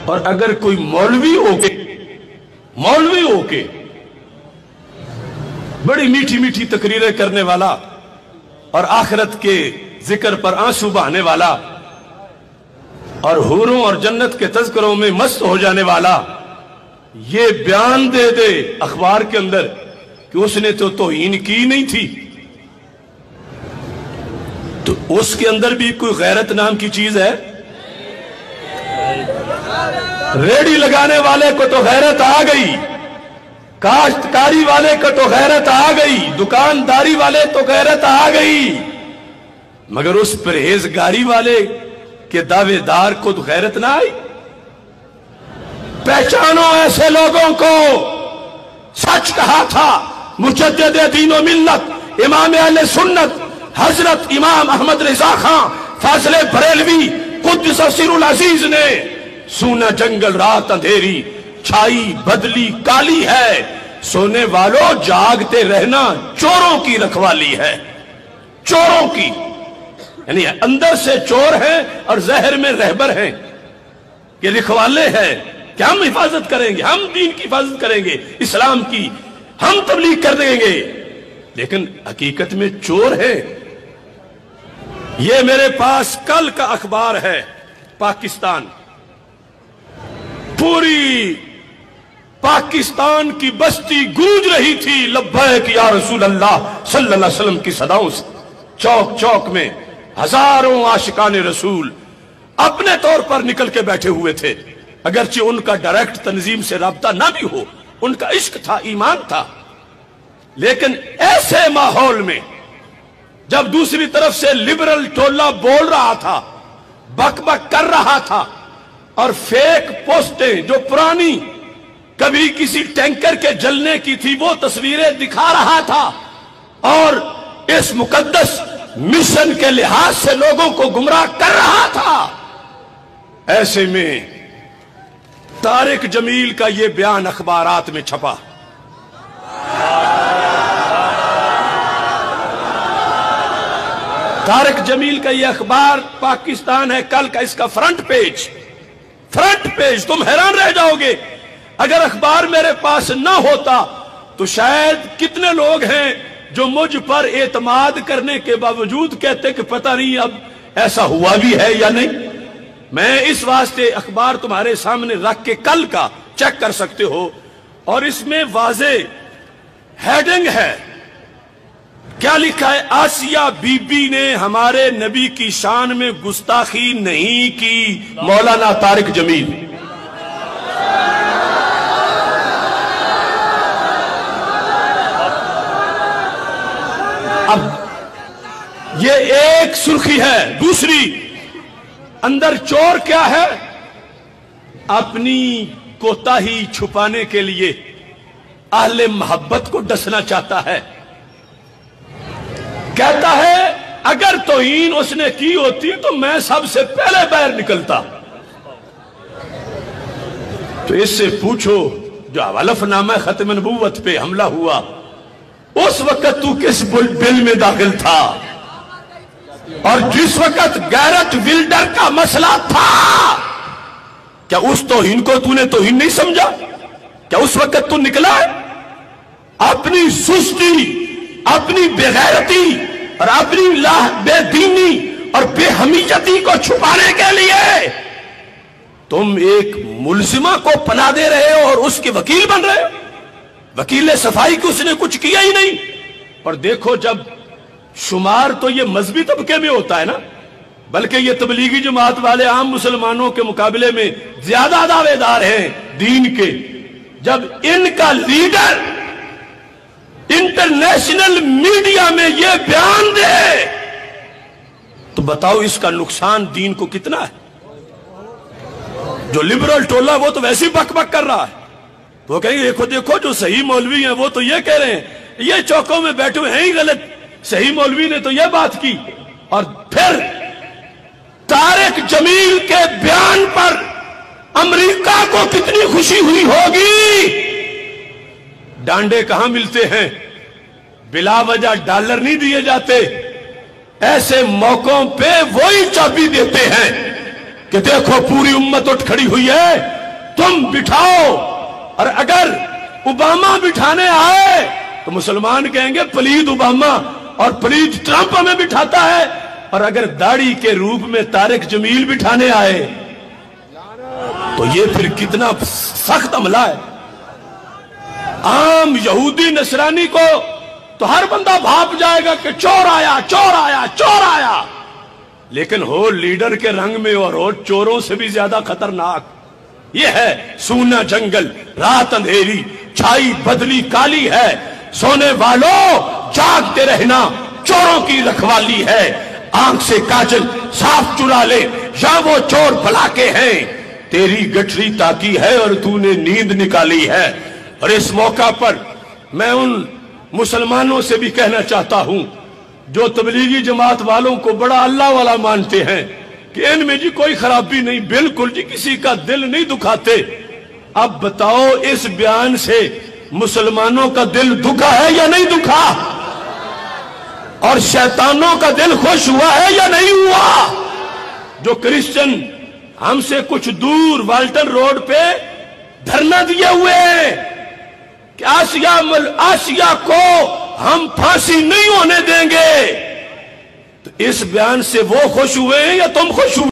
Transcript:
اور اگر کوئی مولوی ہو کے بڑی میٹھی میٹھی تقریریں کرنے والا اور آخرت کے ذکر پر آنسو بہانے والا اور حوروں اور جنت کے تذکروں میں مست ہو جانے والا یہ بیان دے دے اخبار کے اندر کہ اس نے تو توہین کی نہیں تھی، تو اس کے اندر بھی کوئی غیرت نام کی چیز ہے؟ ریڑی لگانے والے کو تو غیرت آ گئی، کاشتکاری والے کو تو غیرت آ گئی، دکانداری والے تو غیرت آ گئی، مگر اس پرہیزگاری والے کے دعوے دار کو تو غیرت نہ آئی۔ پہچانو ایسے لوگوں کو، سچ کہا تھا مجدد دین و ملت امام اہل سنت حضرت امام احمد رضا خان فاضل بریلوی قدس سر العزیز نے، سونا جنگل رات اندھیری چھائی بدلی کالی ہے، سونے والوں جاگتے رہنا چوروں کی رکھوالی ہے، چوروں کی، یعنی اندر سے چور ہیں اور ظاہر میں رہبر ہیں، یہ رکھوالے ہیں کہ ہم حفاظت کریں گے، ہم دین کی حفاظت کریں گے، اسلام کی ہم تبلیغ کر دیں گے، لیکن حقیقت میں چور ہے۔ یہ میرے پاس کل کا اخبار ہے، پاکستان، پوری پاکستان کی بستی گونج رہی تھی لبیک یا رسول اللہ صلی اللہ علیہ وسلم کی صداؤں سے، چوک چوک میں ہزاروں عاشقان رسول اپنے طور پر نکل کے بیٹھے ہوئے تھے، اگرچہ ان کا ڈائریکٹ تنظیم سے رابطہ نہ بھی ہو، ان کا عشق تھا، ایمان تھا، لیکن ایسے ماحول میں جب دوسری طرف سے لبرل ٹولہ بول رہا تھا، بک بک کر رہا تھا، اور فیک پوسٹیں جو پرانی کبھی کسی ٹینکر کے جلنے کی تھی وہ تصویریں دکھا رہا تھا، اور اس مقدس مشن کے لحاظ سے لوگوں کو گمراہ کر رہا تھا، ایسے میں طارق جمیل کا یہ بیان اخبارات میں چھپا۔ طارق جمیل کا یہ اخبار پاکستان ہے کل کا، اس کا فرنٹ پیج، تم حیران رہ جاؤ گے، اگر اخبار میرے پاس نہ ہوتا تو شاید کتنے لوگ ہیں جو مجھ پر اعتماد کرنے کے باوجود کہتے کہ پتہ نہیں اب ایسا ہوا بھی ہے یا نہیں۔ میں اس واسطے اخبار تمہارے سامنے رکھ کے کل کا چیک کر سکتے ہو، اور اس میں واضح ہیڈنگ ہے، کیا لکھا ہے؟ آسیہ بی بی نے ہمارے نبی کی شان میں گستاخی نہیں کی، مولانا طارق جمیل۔ اب یہ ایک سرخی ہے، دوسری اندر چور کیا ہے؟ اپنی کوتاہی چھپانے کے لیے اہل محبت کو ڈسنا چاہتا ہے، کہتا ہے اگر توہین اس نے کی ہوتی تو میں سب سے پہلے باہر نکلتا۔ تو اس سے پوچھو جو حلف نامہ ختم نبوت پہ حملہ ہوا اس وقت تو کس بل میں داخل تھا، اور جس وقت گیرٹ ولڈر کا مسئلہ تھا کیا اس توہین کو تو نے توہین نہیں سمجھا؟ کیا اس وقت تو نکلا ہے؟ اپنی سستی، اپنی بےغیرتی اور اپنی بے دینی اور بے حمیتی کو چھپانے کے لیے تم ایک ملزمہ کو پناہ دے رہے ہو اور اس کے وکیل بن رہے ہو۔ وکیل صفائی کی اس نے کچھ کیا ہی نہیں۔ اور دیکھو جب شمار تو یہ مذہبی طبقے میں ہوتا ہے نا، بلکہ یہ تبلیغی جماعت والے عام مسلمانوں کے مقابلے میں زیادہ دعوے دار ہیں دین کے، جب ان کا لیڈر انٹرنیشنل میڈیا میں یہ بیان دے تو بتاؤ اس کا نقصان دین کو کتنا ہے؟ جو لبرل ٹولہ وہ تو ویسے ہی بک بک کر رہا ہے، وہ کہیں گے دیکھو جو صحیح مولوی ہیں وہ تو یہ کہہ رہے ہیں، یہ چوکوں میں بیٹھے ہوئے ہیں ہی غلط، صحیح مولوی نے تو یہ بات کی۔ اور پھر طارق جمیل کے بیان پر امریکہ کو کتنی خوشی ہوئی ہوگی۔ ڈانڈے کہاں ملتے ہیں، بلا وجہ ڈالر نہیں دیے جاتے، ایسے موقعوں پہ وہی چابی دیتے ہیں کہ دیکھو پوری امت اٹھ کھڑی ہوئی ہے، تم بٹھاؤ، اور اگر اوباما بٹھانے آئے تو مسلمان کہیں گے پلید اوباما اور پلید ٹرمپ ہمیں بٹھاتا ہے، اور اگر داڑھی کے روپ میں طارق جمیل بٹھانے آئے تو یہ پھر کتنا سخت عملہ ہے۔ عام یہودی نصرانی کو تو ہر بندہ بھاپ جائے گا کہ چور آیا چور آیا چور آیا، لیکن ہو لیڈر کے رنگ میں اور ہو چوروں سے بھی زیادہ خطرناک۔ یہ ہے سونا جنگل، رات اندھیری، چھائی بدلی کالی ہے، سونے والوں جاگتے رہنا چوروں کی رکھوالی ہے۔ آنکھ سے کاجل صاف چرا لے یا وہ چور بھلا کے ہیں، تیری گٹری تاکی ہے اور تو نے نیند نکالی ہے۔ اور اس موقع پر میں ان مسلمانوں سے بھی کہنا چاہتا ہوں جو تبلیغی جماعت والوں کو بڑا اللہ والا مانتے ہیں کہ ان میں جی کوئی خرابی نہیں، بالکل جی کسی کا دل نہیں دکھاتے۔ اب بتاؤ اس بیان سے مسلمانوں کا دل دکھا ہے یا نہیں دکھا؟ اور شیطانوں کا دل خوش ہوا ہے یا نہیں ہوا؟ جو کرسچن ہم سے کچھ دور والٹن روڈ پہ دھرنا دیے ہوئے ہیں کہ آسیہ کو ہم پھانسی نہیں ہونے دیں گے، تو اس بیان سے وہ خوش ہوئے ہیں یا تم خوش ہوئے؟